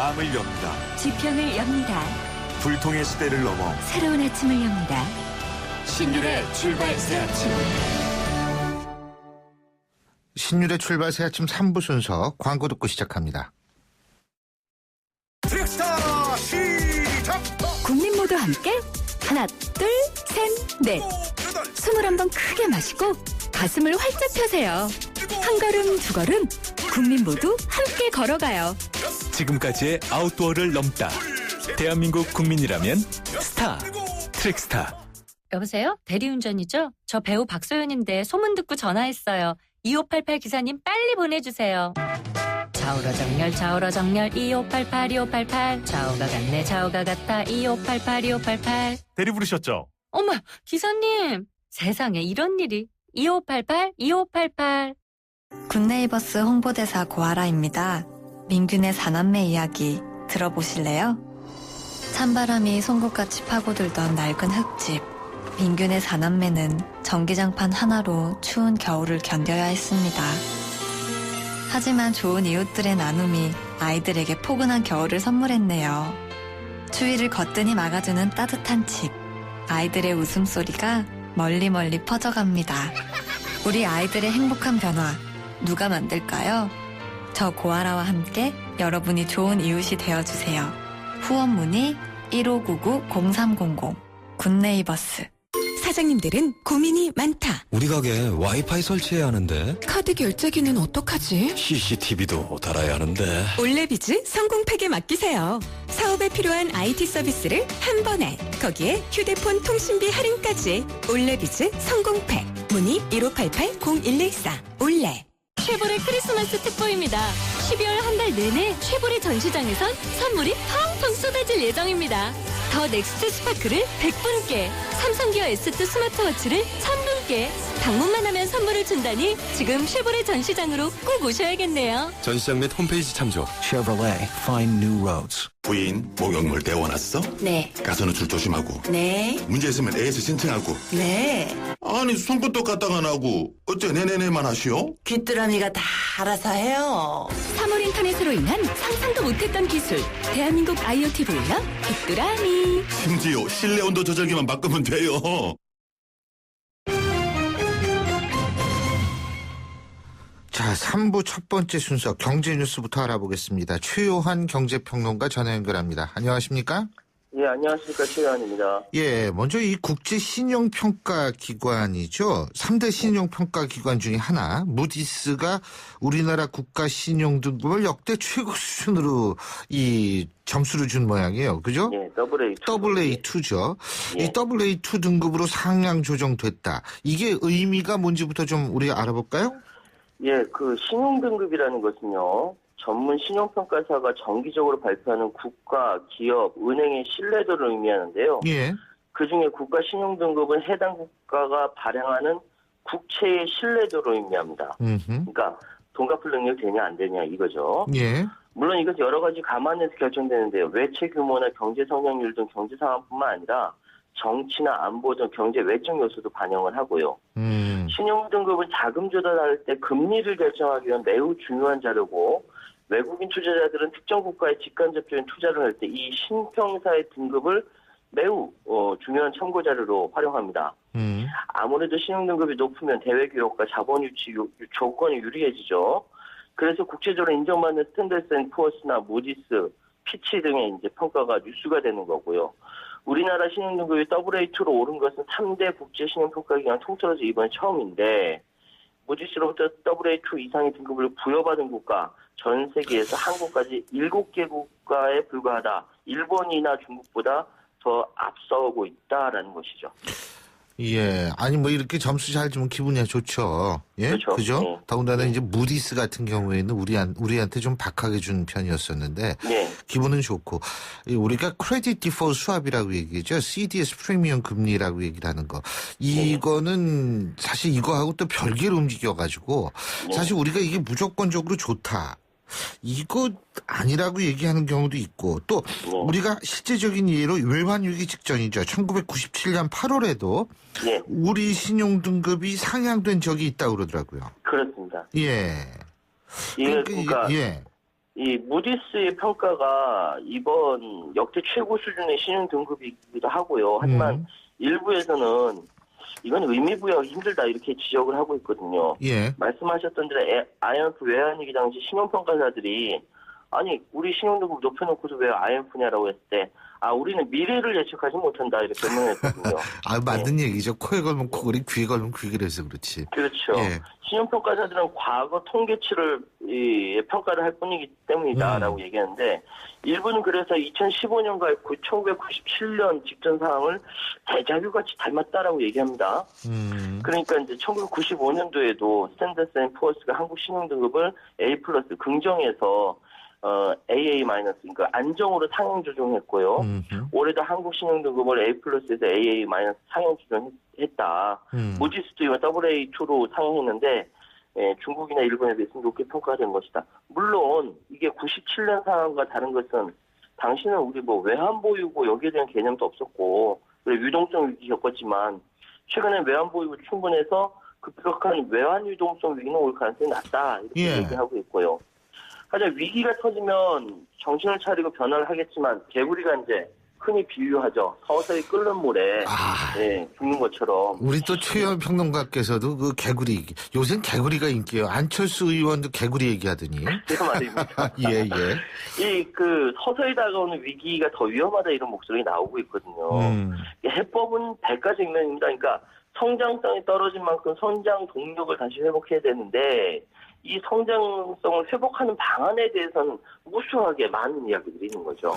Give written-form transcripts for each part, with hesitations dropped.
마음을 엽니다. 지평을 엽니다. 불통의 시대를 넘어 새로운 아침을 엽니다. 신율의 출발 새 아침. 신율의 출발 새 아침 3부 순서 광고 듣고 시작합니다. 트랙스타 시작! 국민 모두 함께 하나, 둘, 셋, 넷. 21번 크게 마시고 가슴을 활짝 펴세요. 한 걸음, 두 걸음, 국민 모두 함께 걸어가요. 지금까지의 아웃도어를 넘다. 대한민국 국민이라면 스타, 트랙스타. 여보세요? 대리운전이죠? 저 배우 박소연인데 소문 듣고 전화했어요. 2588 기사님 빨리 보내주세요. 좌우로 정렬 좌우로 정렬 2588 2588 좌우가 같네 좌우가 같아 2588 2588 대리 부르셨죠? 어머 기사님 세상에 이런 일이 2588 2588 굿네이버스 홍보대사 고아라입니다. 민균의 4남매 이야기 들어보실래요? 찬바람이 송곳같이 파고들던 낡은 흙집. 민균의 4남매는 전기장판 하나로 추운 겨울을 견뎌야 했습니다. 하지만 좋은 이웃들의 나눔이 아이들에게 포근한 겨울을 선물했네요. 추위를 거뜬히 막아주는 따뜻한 집. 아이들의 웃음소리가 멀리 멀리 퍼져갑니다. 우리 아이들의 행복한 변화 누가 만들까요? 저 고아라와 함께 여러분이 좋은 이웃이 되어주세요. 후원 문의 1599-0300 굿네이버스. 사장님들은 고민이 많다. 우리 가게 와이파이 설치해야 하는데 카드 결제기는 어떡하지? CCTV도 달아야 하는데 올레비즈 성공팩에 맡기세요. 사업에 필요한 IT 서비스를 한 번에. 거기에 휴대폰 통신비 할인까지. 올레비즈 성공팩. 문의 1588-0114 올레. 쉐보레 크리스마스 특보입니다. 12월 한 달 내내 쉐보레 전시장에선 선물이 펑펑 쏟아질 예정입니다. 더 넥스트 스파크를 100분께, 삼성 기어 S2 스마트워치를 1000분께, 방문만 하면 선물을 준다니 지금 쉐보레 전시장으로 꼭 오셔야겠네요. 전시장 및 홈페이지 참조. Chevrolet, find new roads. 부인, 목욕물 데워놨어? 네. 가서는 줄 조심하고. 네. 문제 있으면 애에서 신청하고. 네. 아니 손끝도 까딱 안 하고 어째 네네네만 하시오? 귀뚜라미가 다 알아서 해요. 3월 인터넷으로 인한 상상도 못했던 기술. 대한민국 IoT 보일러 귀뚜라미. 심지어 실내 온도 조절기만 바꾸면 돼요. 자, 3부 첫 번째 순서 경제 뉴스부터 알아보겠습니다. 최요한 경제평론가 전화 연결합니다. 안녕하십니까? 예, 안녕하십니까. 최요한입니다. 예, 먼저 이 국제 신용평가 기관이죠. 3대 신용평가 기관 중에 하나, 무디스가 우리나라 국가 신용 등급을 역대 최고 수준으로 이 점수를 준 모양이에요. 그죠? 예, AA2죠. 예. 이 AA2 등급으로 상향 조정됐다. 이게 의미가 뭔지부터 좀 우리가 알아볼까요? 예, 그 신용등급이라는 것은요, 전문 신용평가사가 정기적으로 발표하는 국가, 기업, 은행의 신뢰도를 의미하는데요. 예. 그 중에 국가 신용등급은 해당 국가가 발행하는 국채의 신뢰도를 의미합니다. 그러니까 돈 갚을 능력 되냐 안 되냐 이거죠. 예. 물론 이것이 여러 가지 감안해서 결정되는데요. 외채 규모나 경제 성장률 등 경제 상황뿐만 아니라 정치나 안보 등 경제 외적 요소도 반영을 하고요. 신용등급은 자금 조달할 때 금리를 결정하기 위한 매우 중요한 자료고, 외국인 투자자들은 특정 국가에 직간접적인 투자를 할 때 이 신평사의 등급을 매우 중요한 참고 자료로 활용합니다. 아무래도 신용등급이 높으면 대외 교역과 자본 유치 조건이 유리해지죠. 그래서 국제적으로 인정받는 스탠더드 앤 푸어스나 무디스, 피치 등의 이제 평가가 뉴스가 되는 거고요. 우리나라 신용등급이 AA2로 오른 것은 3대 국제신용평가기관 통틀어서 이번이 처음인데, 무디스로부터 AA2 이상의 등급을 부여받은 국가, 전 세계에서 한국까지 7개 국가에 불과하다. 일본이나 중국보다 더 앞서고 있다라는 것이죠. 예. 아니, 뭐, 이렇게 점수 잘 주면 기분이 좋죠. 예. 그렇죠. 그죠? 네. 더군다나 네. 이제 무디스 같은 경우에는 우리한테 좀 박하게 준 편이었었는데. 네. 기분은 좋고. 우리가 크레딧 디폴트 수합이라고 얘기하죠. CDS 프리미엄 금리라고 얘기를 하는 거. 이거는 사실 이거하고 또 별개로 움직여가지고. 사실 우리가 이게 무조건적으로 좋다. 이거 아니라고 얘기하는 경우도 있고, 또 우리가 실제적인 예로 외환위기 직전이죠. 1997년 8월에도 우리 신용등급이 상향된 적이 있다고 그러더라고요. 그렇습니다. 예. 그러니까 예. 이 무디스의 평가가 이번 역대 최고 수준의 신용 등급이기도 하고요. 하지만 일부에서는 이건 의미 부여하기 힘들다 이렇게 지적을 하고 있거든요. 예. 말씀하셨던 대로 IMF 외환위기 당시 신용평가사들이 아니 우리 신용등급 높여놓고서 왜 IMF냐라고 했을 때 우리는 미래를 예측하지 못한다 이렇게 변명했거든요. 맞는 얘기죠. 코에 걸면 코걸이, 귀에 걸면 귀걸이라서 그렇지. 그렇죠. 예. 신용평가사들은 과거 통계치를 평가를 할 뿐이기 때문이다라고 얘기하는데 일부는 그래서 2015년과 1997년 직전 상황을 대자뷰같이 닮았다라고 얘기합니다. 그러니까 이제 1995년도에도 스탠더드 앤 푸어스가 한국 신용등급을 A+ 긍정에서 AA- 그러니까 안정으로 상향 조정했고요. 올해도 한국 신용등급을 A+에서 AA- 상향 조정했다. 무디스도 이거 AA2로 상향했는데 중국이나 일본에 비해서 높게 평가된 것이다. 물론 이게 97년 상황과 다른 것은 당시는 우리 외환 보유고 여기에 대한 개념도 없었고 유동성 위기 겪었지만 최근에 외환 보유고 충분해서 급격한 외환 유동성 위기는 올 가능성이 낮다 이렇게 얘기하고 있고요. 하지만 위기가 터지면 정신을 차리고 변화를 하겠지만 개구리가 이제 흔히 비유하죠. 서서히 끓는 물에 죽는 것처럼. 우리 또 최현 평론가께서도 그 개구리, 요새는 개구리가 인기예요. 안철수 의원도 개구리 얘기하더니. 그 말입니다. 예. 서서히 다가오는 위기가 더 위험하다 이런 목소리 나오고 있거든요. 해법은 백가쟁명입니다. 그러니까 성장성이 떨어진 만큼 성장 동력을 다시 회복해야 되는데 이 성장성을 회복하는 방안에 대해서는 무수하게 많은 이야기들이 있는 거죠.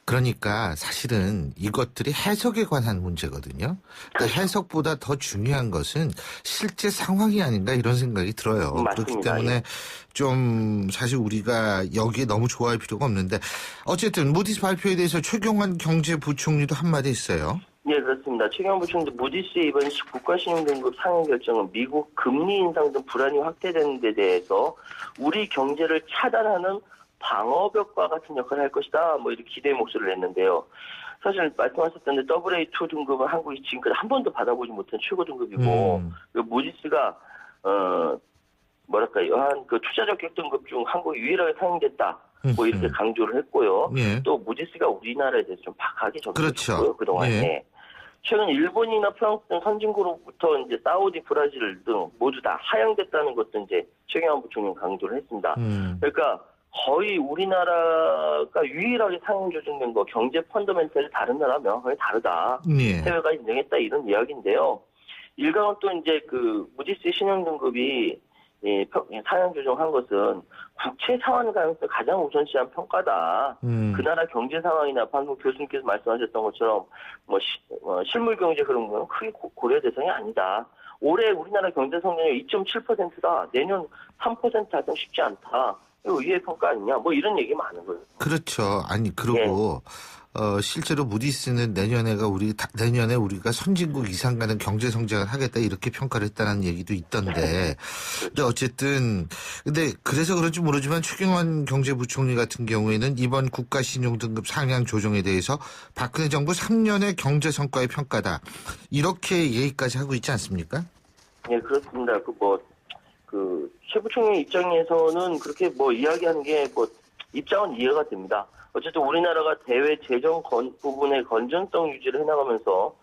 그러니까 사실은 이것들이 해석에 관한 문제거든요. 그러니까 해석보다 더 중요한 것은 실제 상황이 아닌가 이런 생각이 들어요. 맞습니다. 그렇기 때문에 좀 사실 우리가 여기에 너무 좋아할 필요가 없는데 어쨌든 무디스 발표에 대해서 최경환 경제부총리도 한마디 했어요. 네, 그렇습니다. 최경환 부총리 무디스의 이번 국가신용등급 상향 결정은 미국 금리 인상 등 불안이 확대되는 데 대해서 우리 경제를 차단하는 방어벽과 같은 역할을 할 것이다. 이렇게 기대의 목소리를 냈는데요. 사실 말씀하셨던 AA2 등급은 한국이 지금까지 한 번도 받아보지 못한 최고 등급이고 무디스가 투자 적격 등급 중 한국이 유일하게 상향됐다. 이렇게 강조를 했고요. 또 무디스가 우리나라에 대해서 좀 박하게 접근했고요. 그렇죠. 그동안에. 최근 일본이나 프랑스 등 선진국으로부터 이제 사우디, 브라질 등 모두 다 하향됐다는 것도 이제 최경환 부총리는 강조를 했습니다. 그러니까 거의 우리나라가 유일하게 상향 조정된 거 경제 펀더멘털이 다른 나라면 거의 다르다. 해외가 인정했다 이런 이야기인데요. 일각은 또 이제 무디스 신용 등급이 상향 조정한 것은 국채 상환 가능성을 가장 우선시한 평가다. 그 나라 경제 상황이나 방금 교수님께서 말씀하셨던 것처럼 실물 경제 그런 건 크게 고려 대상이 아니다. 올해 우리나라 경제 성장률 2.7%다. 내년 3% 달성 쉽지 않다. 이거 의외의 평가 아니냐? 이런 얘기 많은 거예요. 그렇죠. 그리고 실제로 무디스는 내년에 우리가 선진국 이상 가는 경제 성장을 하겠다 이렇게 평가를 했다는 얘기도 있던데. 근데 어쨌든 그래서 그런지 모르지만 최경환 경제부총리 같은 경우에는 이번 국가신용등급 상향 조정에 대해서 박근혜 정부 3년의 경제 성과의 평가다. 이렇게 얘기까지 하고 있지 않습니까? 네, 그렇습니다. 최 부총리 입장에서는 그렇게 이야기하는 게 입장은 이해가 됩니다. 어쨌든 우리나라가 대외 재정 부분의 건전성 유지를 해나가면서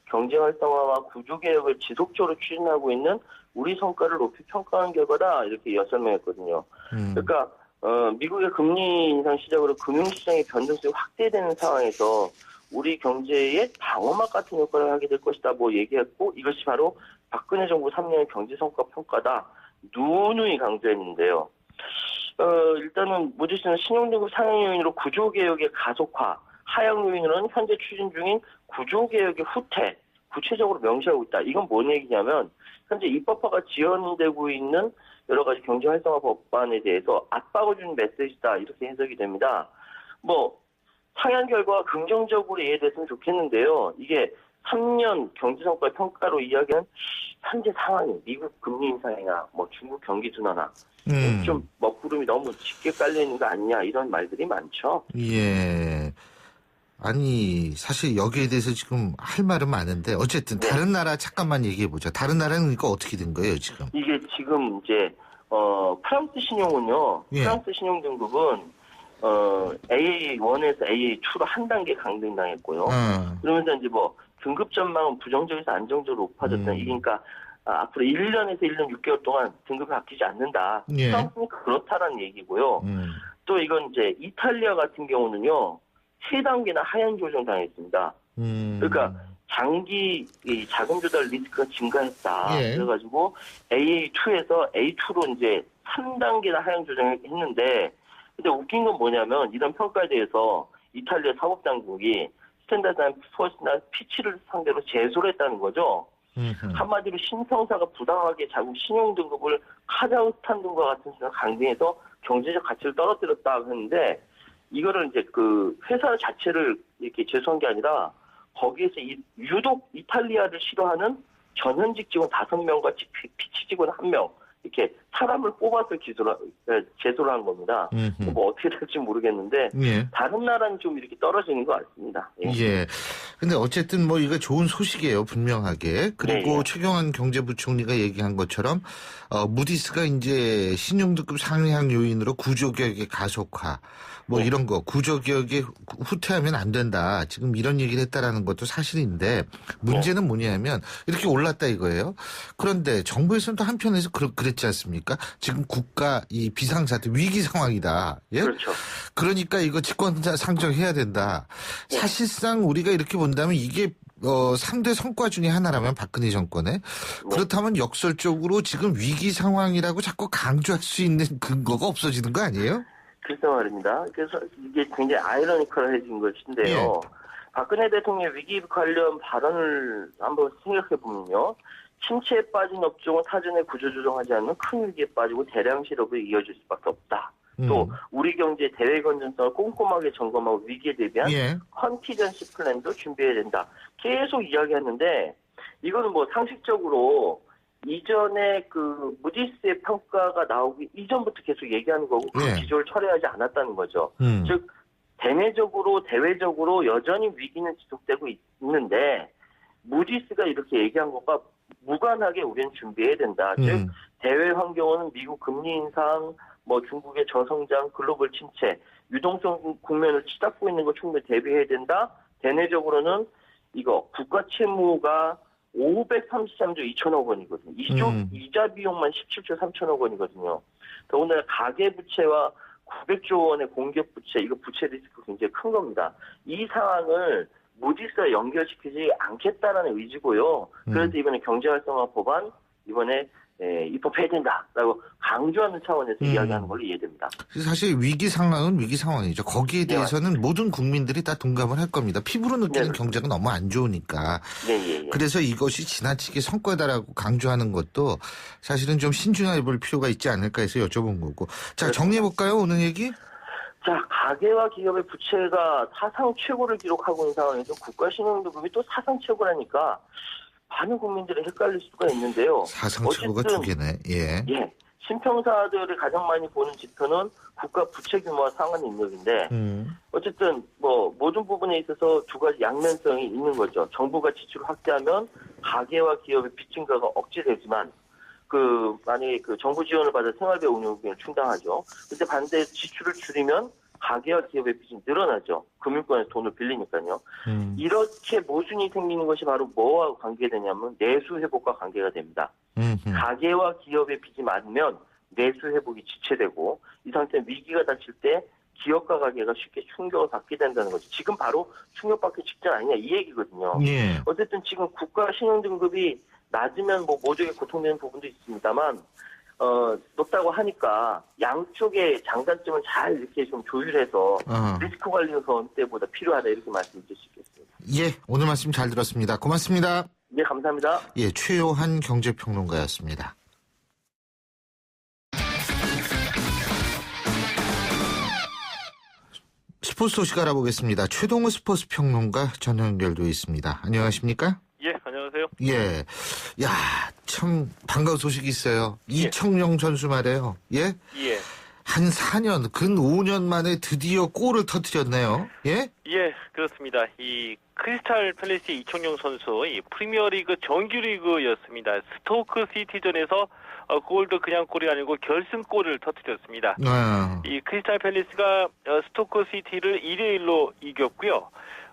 경제 활성화와 구조 개혁을 지속적으로 추진하고 있는 우리 성과를 높이 평가한 결과다 이렇게 설명했거든요. 그러니까 미국의 금리 인상 시작으로 금융시장의 변동성이 확대되는 상황에서 우리 경제에 방어막 같은 역할을 하게 될 것이다 얘기했고 이것이 바로 박근혜 정부 3년의 경제 성과 평가다. 누누이 강조했는데요. 일단은 무디스는 신용등급 상향 요인으로 구조개혁의 가속화, 하향 요인으로는 현재 추진 중인 구조개혁의 후퇴, 구체적으로 명시하고 있다. 이건 뭔 얘기냐면 현재 입법화가 지연되고 있는 여러 가지 경제활성화 법안에 대해서 압박을 주는 메시지다. 이렇게 해석이 됩니다. 상향 결과가 긍정적으로 이해됐으면 좋겠는데요. 이게 3년 경제성과 평가로 이야기한 현재 상황이 미국 금리 인상이나 중국 경기 둔화나 좀 먹구름이 너무 짙게 깔려 있는 거 아니냐 이런 말들이 많죠. 예. 사실 여기에 대해서 지금 할 말은 많은데 어쨌든 다른 나라 잠깐만 얘기해 보죠. 다른 나라는 이거 어떻게 된 거예요 지금? 이게 지금 이제 프랑스 신용은요. 프랑스 신용 등급은 AA1에서 AA2로 한 단계 강등당했고요. 그러면서 이제 뭐 등급 전망은 부정적에서 안정적으로 높아졌다. 이게 그러니까 앞으로 1년에서 1년 6개월 동안 등급이 바뀌지 않는다. 예. 그렇다라는 얘기고요. 또 이건 이제 이탈리아 같은 경우는요. 3단계나 하향 조정당했습니다. 그러니까 장기 이 자금 조달 리스크가 증가했다. 예. 그래가지고 AA2에서 A2로 이제 3단계나 하향 조정했는데, 근데 웃긴 건 뭐냐면 이런 평가에 대해서 이탈리아 사법당국이 스탠다드 앤 푸어스나 피치를 상대로 제소를 했다는 거죠. 한마디로 신성사가 부당하게 자국 신용 등급을 카자흐스탄 등과 같은 수가 강등해서 경제적 가치를 떨어뜨렸다 했는데, 이거를 이제 그 회사 자체를 이렇게 제소한 게 아니라 거기에서 유독 이탈리아를 싫어하는 전현직 직원 5명과 피치 직원 1명 이렇게 사람을 뽑아서 제소를 한 겁니다. 뭐 어떻게 될지 모르겠는데 예. 다른 나라는 좀 이렇게 떨어지는 것 같습니다. 예. 예. 근데 어쨌든 뭐 이거 좋은 소식이에요, 분명하게. 그리고 네. 최경환 경제부총리가 얘기한 것처럼 무디스가 이제 신용등급 상향 요인으로 구조개혁의 가속화 뭐 이런 거 구조개혁에 후퇴하면 안 된다. 지금 이런 얘기를 했다라는 것도 사실인데 문제는 뭐냐면 이렇게 올랐다 이거예요. 그런데 정부에서는 또 한편에서 그랬지 않습니까? 지금 국가 이 비상사태 위기 상황이다. 예? 그렇죠. 그러니까 이거 직권자 상정해야 된다. 사실상 우리가 이렇게 본다면 이게 3대 성과 중에 하나라면 박근혜 정권에 그렇다면 역설적으로 지금 위기 상황이라고 자꾸 강조할 수 있는 근거가 없어지는 거 아니에요? 글쎄 말입니다. 그래서 이게 굉장히 아이러니컬해진 것인데요. 예. 박근혜 대통령의 위기 관련 발언을 한번 생각해 보면요. 침체에 빠진 업종은 사전에 구조조정하지 않으면 큰 위기에 빠지고 대량 실업이 이어질 수밖에 없다. 또 우리 경제의 대외 건전성을 꼼꼼하게 점검하고 위기에 대비한 컨티전시 플랜도 준비해야 된다. 계속 이야기하는데 이거는 뭐 상식적으로 이전에 그 무디스의 평가가 나오기 이전부터 계속 얘기하는 거고 그 기조를 철회하지 않았다는 거죠. 즉 대내적으로 대외적으로 여전히 위기는 지속되고 있는데 무디스가 이렇게 얘기한 것과 무관하게 우리는 준비해야 된다. 즉 대외 환경은 미국 금리 인상, 뭐 중국의 저성장, 글로벌 침체, 유동성 국면을 치닫고 있는 거 충분히 대비해야 된다. 대내적으로는 이거 국가 채무가 533조 2천억 원이거든요. 이자 비용만 17조 3천억 원이거든요. 더군다나 가계부채와 900조 원의 공격부채, 이거 부채 리스크 굉장히 큰 겁니다. 이 상황을 무디스와 연결시키지 않겠다라는 의지고요. 그래서 이번에 경제활성화 법안 이번에 입법해야 된다라고 강조하는 차원에서 이야기하는 걸로 이해됩니다. 사실 위기 상황은 위기 상황이죠. 거기에 대해서는 모든 국민들이 다 동감을 할 겁니다. 피부로 느끼는 경제가 너무 안 좋으니까. 그래서 이것이 지나치게 성과다라고 강조하는 것도 사실은 좀 신중해 볼 필요가 있지 않을까 해서 여쭤본 거고. 자, 정리해볼까요? 오늘 얘기? 자, 가계와 기업의 부채가 사상 최고를 기록하고 있는 상황에서 국가 신용등급이 또 사상 최고라니까 많은 국민들이 헷갈릴 수가 있는데요. 사상 최고가 2개네. 예. 신평사들이 가장 많이 보는 지표는 국가 부채 규모와 상환 능력인데 어쨌든 뭐 모든 부분에 있어서 두 가지 양면성이 있는 거죠. 정부가 지출을 확대하면 가계와 기업의 빚 증가가 억제되지만 만약에 정부 지원을 받아 생활비 운용비를 충당하죠. 근데 반대 지출을 줄이면 가계와 기업의 빚이 늘어나죠. 금융권에서 돈을 빌리니까요. 이렇게 모순이 생기는 것이 바로 뭐와 관계되냐면 내수 회복과 관계가 됩니다. 가계와 기업의 빚이 많으면 내수 회복이 지체되고 이 상태는 위기가 닥칠 때 기업과 가계가 쉽게 충격을 받게 된다는 거죠. 지금 바로 충격받기 직전 아니냐 이 얘기거든요. 어쨌든 지금 국가 신용등급이 낮으면 뭐 모두에게 고통되는 부분도 있습니다만 높다고 하니까 양쪽의 장단점을 잘 이렇게 좀 조율해서 리스크 관리가 그 어느 때보다 필요하다 이렇게 말씀드릴 수 있겠습니다. 예, 오늘 말씀 잘 들었습니다. 고맙습니다. 예, 감사합니다. 예, 최요한 경제평론가였습니다. 스포츠 소식 알아보겠습니다. 최동우 스포츠 평론가 전화 연결되어 있습니다. 안녕하십니까? 예, 안녕하세요. 예. 야, 참 반가운 소식이 있어요. 이청용 선수 말이에요. 예? 예. 한 4년, 근 5년 만에 드디어 골을 터뜨렸네요. 예? 예, 그렇습니다. 이 크리스탈 팰리스 이청용 선수, 이 프리미어리그 정규리그였습니다. 스토크 시티전에서 골도 그냥 골이 아니고 결승골을 터뜨렸습니다. 이 크리스탈 팰리스가 스토크 시티를 2대1로 이겼고요.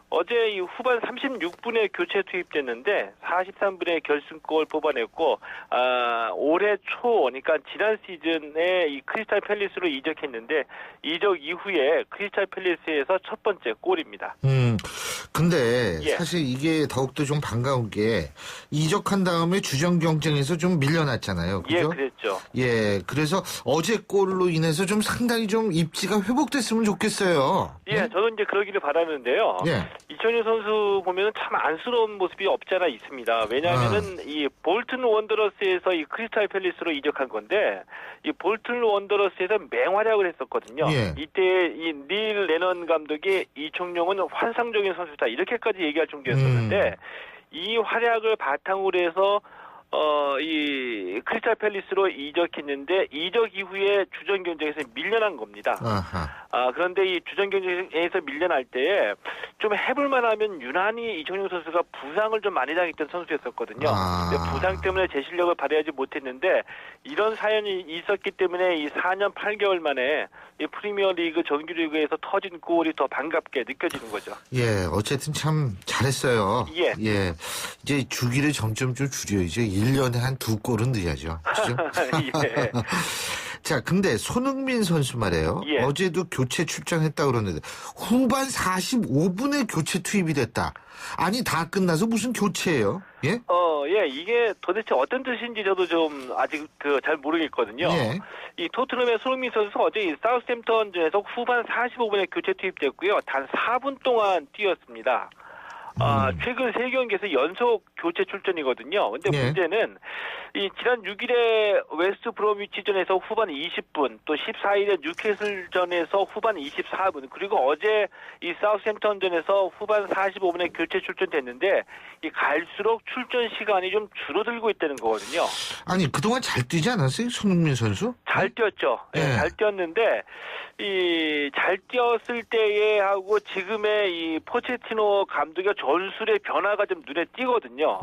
어제 이 후반 36분에 교체 투입됐는데 43분에 결승골 뽑아냈고 올해 초 그러니까 지난 시즌에 이 크리스탈 팰리스로 이적했는데 이적 이후에 크리스탈 팰리스에서 첫 번째 골입니다. 근데 사실 이게 더욱더 좀 반가운 게 이적한 다음에 주전 경쟁에서 좀 밀려났잖아요. 그죠? 예, 그랬죠. 예, 그래서 어제 골로 인해서 좀 상당히 좀 입지가 회복됐으면 좋겠어요. 예, 저는 이제 그러기를 바라는데요. 이천유 선수 보면은 참 안쓰러운 모습이 없지 않아 있습니다. 왜냐하면은 이 볼튼 원더러스에서 이 크리스탈 팰리스로 이적한 건데 이 볼튼 원더러스에서 맹활약을 했었거든요. 이때 이 닐 레넌 감독이 이청용은 환상적인 선수다 이렇게까지 얘기할 정도였었는데 이 활약을 바탕으로 해서 이 크리스탈 팰리스로 이적했는데 이적 이후에 주전 경쟁에서 밀려난 겁니다. 그런데 이 주전 경쟁에서 밀려날 때에 좀 해볼만하면 유난히 이청용 선수가 부상을 좀 많이 당했던 선수였었거든요. 근데 부상 때문에 제 실력을 발휘하지 못했는데 이런 사연이 있었기 때문에 이 4년 8개월 만에 이 프리미어리그 정규리그에서 터진 골이 더 반갑게 느껴지는 거죠. 예, 어쨌든 참 잘했어요. 예. 이제 주기를 점점 좀 줄여야죠. 1년에 한 2골은 넣어야죠. 그죠? 예. 자, 근데 손흥민 선수 말이에요. 어제도 교체 출장했다 그러는데 후반 45분에 교체 투입이 됐다. 아니 다 끝나서 무슨 교체예요? 예? 이게 도대체 어떤 뜻인지 저도 좀 아직 잘 모르겠거든요. 이 토트넘의 손흥민 선수가 어제 이 사우스햄턴전에서 후반 45분에 교체 투입됐고요. 단 4분 동안 뛰었습니다. 최근 3경기에서 연속 교체 출전이거든요. 근데 문제는 이 지난 6일에 웨스트 브롬위치전에서 후반 20분, 또 14일에 뉴캐슬전에서 후반 24분, 그리고 어제 이 사우스햄턴전에서 후반 45분에 교체 출전됐는데 이 갈수록 출전 시간이 좀 줄어들고 있다는 거거든요. 아니 그동안 잘 뛰지 않았어요, 손흥민 선수? 잘 뛰었죠. 잘 뛰었는데 이 잘 뛰었을 때에 하고 지금의 이 포체티노 감독의 전술의 변화가 좀 눈에 띄거든요.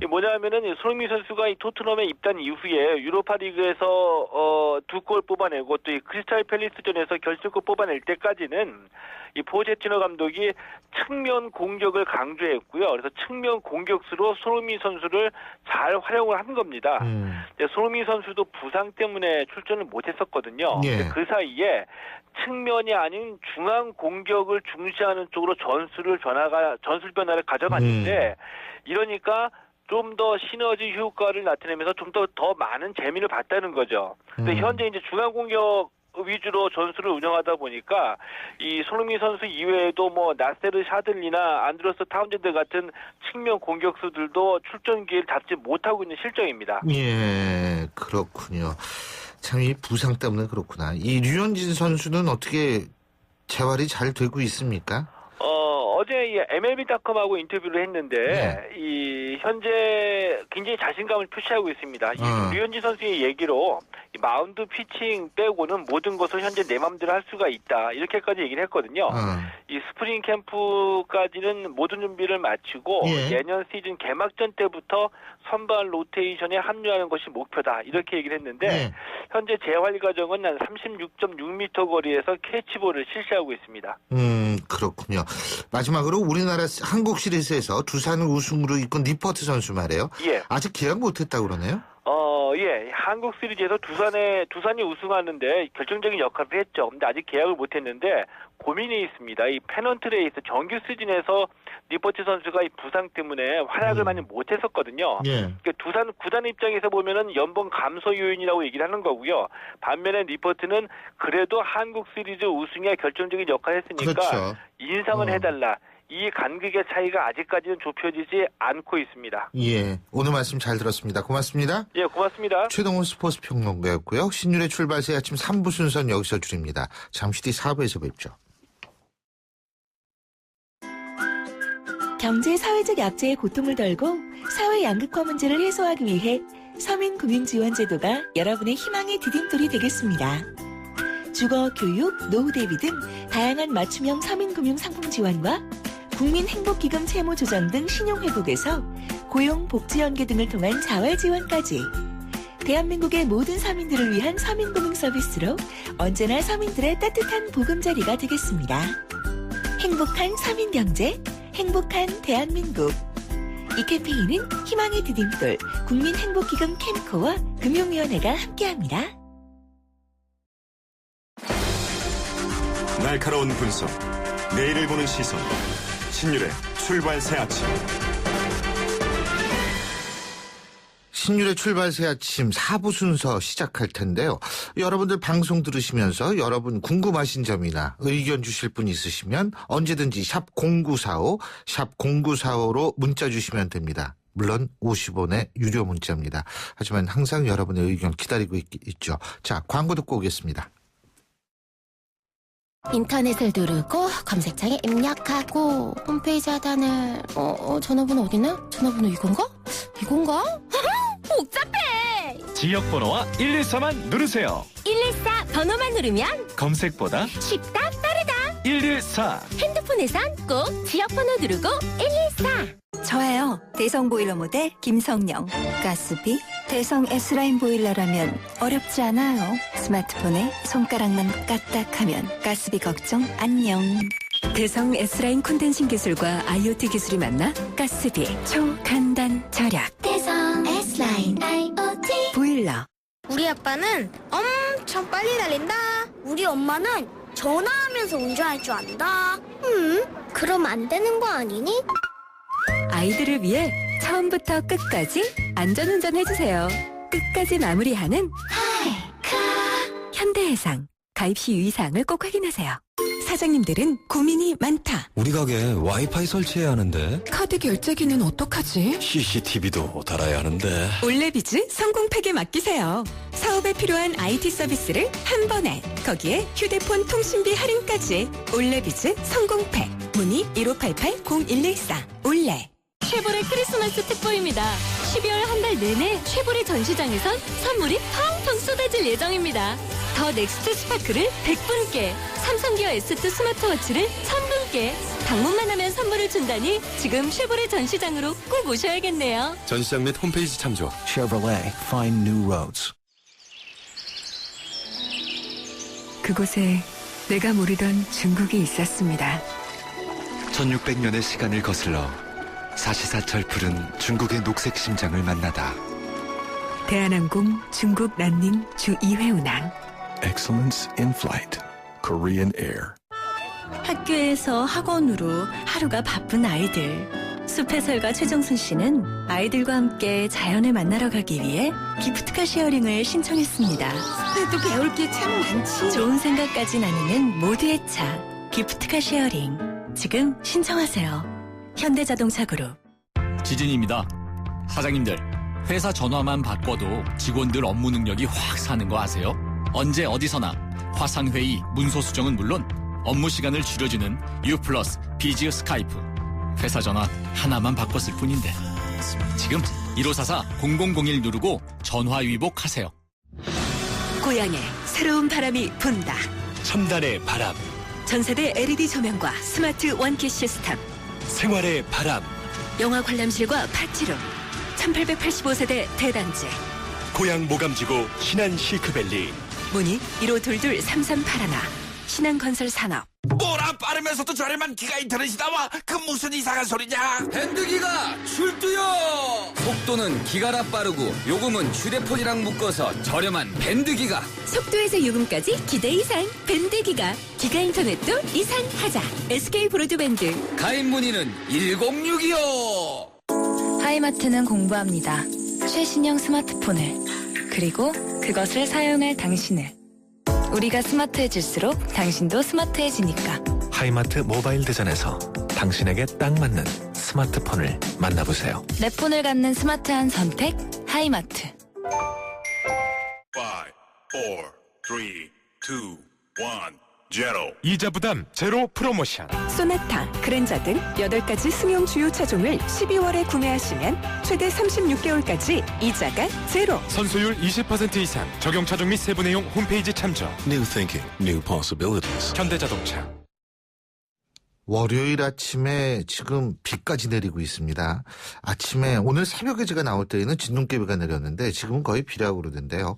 이 뭐냐면은 손흥민 선수가 이 토트넘에 입단 이후에 유로파리그에서 2골 뽑아내고 또 이 크리스탈 팰리스전에서 결승골 뽑아낼 때까지는 이 포체티노 감독이 측면 공격을 강조했고요. 그래서 측면 공격수로 손흥민 선수를 잘 활용을 한 겁니다. 손흥민 선수도 부상 때문에 출전을 못했었거든요. 그 사이에 측면이 아닌 중앙 공격을 중시하는 쪽으로 전술 변화를 가져갔는데 이러니까 좀 더 시너지 효과를 나타내면서 좀 더 많은 재미를 봤다는 거죠. 근데 현재 이제 중앙 공격 위주로 전술을 운영하다 보니까 이 손흥민 선수 이외에도 뭐 나세르 샤들리나 안드로스 타운젠드 같은 측면 공격수들도 출전 기회를 잡지 못하고 있는 실정입니다. 예, 그렇군요. 참 이 부상 때문에 그렇구나. 이 류현진 선수는 어떻게 재활이 잘 되고 있습니까? 어제 이 MLB.com하고 인터뷰를 했는데 이 현재 굉장히 자신감을 표시하고 있습니다. 이 류현진 선수의 얘기로 이 마운드 피칭 빼고는 모든 것을 현재 내 맘대로 할 수가 있다. 이렇게까지 얘기를 했거든요. 이 스프링 캠프까지는 모든 준비를 마치고 내년 시즌 개막전 때부터 선발 로테이션에 합류하는 것이 목표다. 이렇게 얘기를 했는데 현재 재활 과정은 한 36.6m 거리에서 캐치볼을 실시하고 있습니다. 그렇군요. 마지막으로 우리나라 한국 시리즈에서 두산을 우승으로 이끈 니퍼트 선수 말이에요. 아직 계약 못했다고 그러네요. 한국 시리즈에서 두산이 우승하는데 결정적인 역할을 했죠. 근데 아직 계약을 못했는데 고민이 있습니다. 이 페넌트 레이스 정규 시즌에서 니퍼트 선수가 이 부상 때문에 활약을 많이 못했었거든요. 그러니까 두산 구단 입장에서 보면은 연봉 감소 요인이라고 얘기를 하는 거고요. 반면에 니퍼트는 그래도 한국 시리즈 우승에 결정적인 역할을 했으니까 인상을 해달라. 이 간극의 차이가 아직까지는 좁혀지지 않고 있습니다. 예, 오늘 말씀 잘 들었습니다. 고맙습니다. 예, 고맙습니다. 최동훈 스포츠 평론가였고요. 신율의 출발새 아침 3부 순서는 여기서 줄입니다. 잠시 뒤 4부에서 뵙죠. 경제 사회적 약자의 고통을 덜고 사회 양극화 문제를 해소하기 위해 서민금융지원제도가 여러분의 희망의 디딤돌이 되겠습니다. 주거, 교육, 노후 대비 등 다양한 맞춤형 서민금융 상품 지원과 국민행복기금 채무 조정 등 신용회복에서 고용, 복지 연계 등을 통한 자활 지원까지 대한민국의 모든 서민들을 위한 서민금융 서비스로 언제나 서민들의 따뜻한 보금자리가 되겠습니다. 행복한 서민경제, 행복한 대한민국. 이 캠페인은 희망의 디딤돌 국민행복기금 캠코와 금융위원회가 함께합니다. 날카로운 분석, 내일을 보는 시선, 신율의 출발 새 아침. 신율의 출발 새 아침 4부 순서 시작할 텐데요. 여러분들 방송 들으시면서 여러분 궁금하신 점이나 의견 주실 분 있으시면 언제든지 샵 0945, 샵 0945로 문자 주시면 됩니다. 물론 50원의 유료 문자입니다. 하지만 항상 여러분의 의견 기다리고 있죠. 자, 광고 듣고 오겠습니다. 인터넷을 누르고 검색창에 입력하고 홈페이지 하단을 전화번호 어디나? 전화번호 이건가? 복잡해! 지역번호와 114만 누르세요. 114 번호만 누르면 검색보다 쉽다 빠르다. 114. 핸드폰에선 꼭 지역번호 누르고 114. 저예요. 대성 보일러 모델 김성령. 가스비 대성 S라인 보일러라면 어렵지 않아요. 스마트폰에 손가락만 까딱하면 가스비 걱정 안녕. 대성 S라인 콘덴싱 기술과 IoT 기술이 만나 가스비 초간단 절약. 대성 S라인 IoT 보일러. 우리 아빠는 엄청 빨리 달린다. 우리 엄마는 전화하면서 운전할 줄 안다. 그럼 안 되는 거 아니니? 아이들을 위해 처음부터 끝까지 안전운전 해주세요. 끝까지 마무리하는 현대해상. 가입 시 유의사항을 꼭 확인하세요. 사장님들은 고민이 많다. 우리 가게 와이파이 설치해야 하는데 카드 결제기는 어떡하지? CCTV도 달아야 하는데 올레비즈 성공팩에 맡기세요. 사업에 필요한 IT 서비스를 한 번에. 거기에 휴대폰 통신비 할인까지. 올레비즈 성공팩. 문의 1588-0114. 올레. 쉐보레 크리스마스 특보입니다. 12월 한 달 내내 쉐보레 전시장에선 선물이 펑펑 쏟아질 예정입니다. 더 넥스트 스파크를 100분께, 삼성기어 S2 스마트워치를 1000분께, 방문만 하면 선물을 준다니 지금 쉐보레 전시장으로 꼭 오셔야겠네요. 전시장 및 홈페이지 참조. Chevrolet, find new roads. 그곳에 내가 모르던 중국이 있었습니다. 1600년의 시간을 거슬러 사시사철 푸른 중국의 녹색 심장을 만나다. 대한항공 중국 란닝 주 2회 운항. Excellence in flight. Korean Air. 학교에서 학원으로 하루가 바쁜 아이들. 숲해설가 최정순 씨는 아이들과 함께 자연을 만나러 가기 위해 기프트카 쉐어링을 신청했습니다. 그래도 배울 게 참 많지. 좋은 생각까지 나누는 모두의 차. 기프트카 쉐어링. 지금 신청하세요. 현대자동차 그룹. 지진입니다. 사장님들, 회사 전화만 바꿔도 직원들 업무 능력이 확 사는 거 아세요? 언제 어디서나 화상회의, 문서 수정은 물론 업무 시간을 줄여주는 U+, 비즈 스카이프. 회사 전화 하나만 바꿨을 뿐인데. 지금 1544-0001 누르고 전화 위복하세요. 고향에 새로운 바람이 분다. 첨단의 바람. 전세대 LED 조명과 스마트 원키 시스템. 생활의 바람. 영화 관람실과 파티룸. 1885세대 대단지. 고향 모감지구 신한 실크밸리. 문의 1522-3381. 신한건설 산업. 뭐라 빠르면서도 저렴한 기가 인터넷이 나와? 그 무슨 이상한 소리냐? 밴드기가 출두요! 속도는 기가라 빠르고 요금은 휴대폰이랑 묶어서 저렴한 밴드기가. 속도에서 요금까지 기대 이상. 밴드기가. 기가 인터넷도 이상하자. SK 브로드밴드. 가입 문의는 1062요. 하이마트는 공부합니다. 최신형 스마트폰을. 그리고 그것을 사용할 당신을. 우리가 스마트해질수록 당신도 스마트해지니까. 하이마트 모바일 대전에서 당신에게 딱 맞는 스마트폰을 만나보세요. 내 폰을 갖는 스마트한 선택, 하이마트. 5, 4, 3, 2, 1, 제로. 이자 부담 제로 프로모션. 소나타, 그랜저 등 8가지 승용 주요 차종을 12월에 구매하시면 최대 36개월까지 이자가 제로. 선수율 20% 이상. 적용 차종 및 세부 내용 홈페이지 참조. New thinking, new possibilities. 현대자동차. 월요일 아침에 지금 비까지 내리고 있습니다. 아침에 오늘 새벽에 제가 나올 때에는 진눈깨비가 내렸는데 지금은 거의 비라고 그러던데요.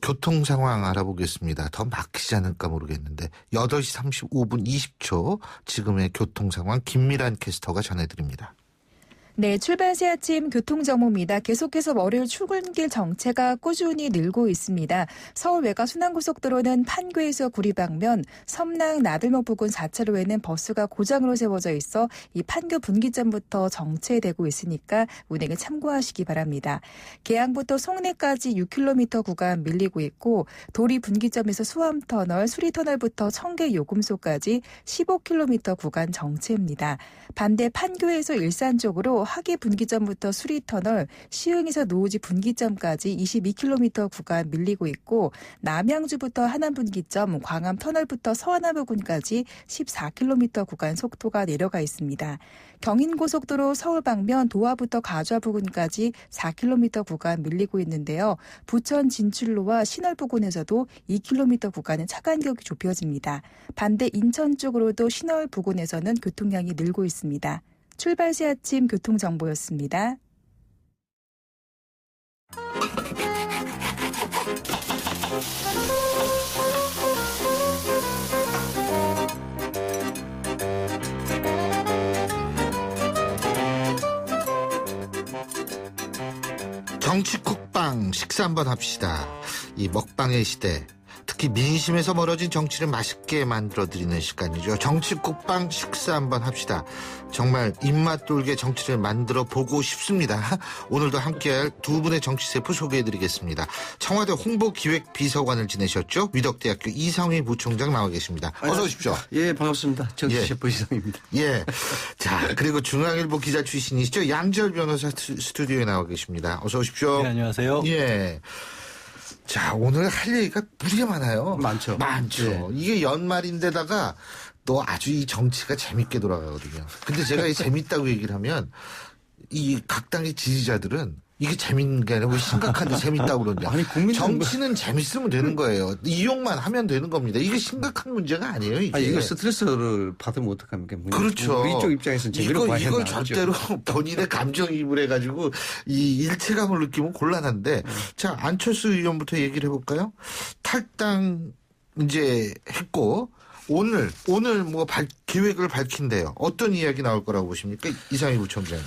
교통 상황 알아보겠습니다. 더 막히지 않을까 모르겠는데 8시 35분 20초 지금의 교통 상황 김미란 캐스터가 전해드립니다. 네, 출발 새 아침 교통정보입니다. 계속해서 월요일 출근길 정체가 꾸준히 늘고 있습니다. 서울 외곽 순환고속도로는 판교에서 구리 방면, 섬랑 나들목 부근 4차로에는 버스가 고장으로 세워져 있어 이 판교 분기점부터 정체되고 있으니까 운행에 참고하시기 바랍니다. 계양부터 송내까지 6km 구간 밀리고 있고 도리 분기점에서 수암터널, 수리터널부터 청계 요금소까지 15km 구간 정체입니다. 반대 판교에서 일산 쪽으로 하계 분기점부터 수리터널, 시흥에서 노우지 분기점까지 22km 구간 밀리고 있고 남양주부터 하남 분기점, 광암 터널부터 서안암 부근까지 14km 구간 속도가 내려가 있습니다. 경인고속도로 서울 방면 도화부터 가좌 부근까지 4km 구간 밀리고 있는데요. 부천 진출로와 신월 부근에서도 2km 구간은 차 간격이 좁혀집니다. 반대 인천 쪽으로도 신월 부근에서는 교통량이 늘고 있습니다. 출발 새 아침 교통정보였습니다. 정치 쿡방 식사 한번 합시다. 이 먹방의 시대. 특히 민심에서 멀어진 정치를 맛있게 만들어드리는 시간이죠. 정치 쿡방 식사 한번 합시다. 정말 입맛 돌게 정치를 만들어 보고 싶습니다. 오늘도 함께할 두 분의 정치 셰프 소개해드리겠습니다. 청와대 홍보기획비서관을 지내셨죠? 위덕대학교 이상휘 부총장 나와 계십니다. 어서 오십시오. 예, 반갑습니다. 정치 셰프 이상휘입니다. 예. 자, 그리고 중앙일보 기자 출신이시죠? 양지열 변호사 스튜디오에 나와 계십니다. 어서 오십시오. 네, 안녕하세요. 예. 자, 오늘 할 얘기가 무지개 많아요. 많죠. 많죠. 이게 연말인데다가 또 아주 이 정치가 재밌게 돌아가거든요. 근데 제가 이 재밌다고 얘기를 하면 이 각 당의 지지자들은 이게 재밌는 게 아니라 왜 심각한데 재밌다고 그러냐. 아니, 정치는 재밌으면 되는 거예요. 이용만 하면 되는 겁니다. 이게 심각한 문제가 아니에요. 이게. 아니, 이거 스트레스를 받으면 어떡합니까? 그렇죠. 우리 쪽 입장에서는 재미로 봐야 이걸 나오죠. 절대로 본인의 감정이입을 해가지고 이 일체감을 느끼면 곤란한데. 자, 안철수 의원부터 얘기를 해볼까요? 탈당 이제 했고 오늘 뭐 계획을 밝힌대요. 어떤 이야기 나올 거라고 보십니까? 이상희 부총장님.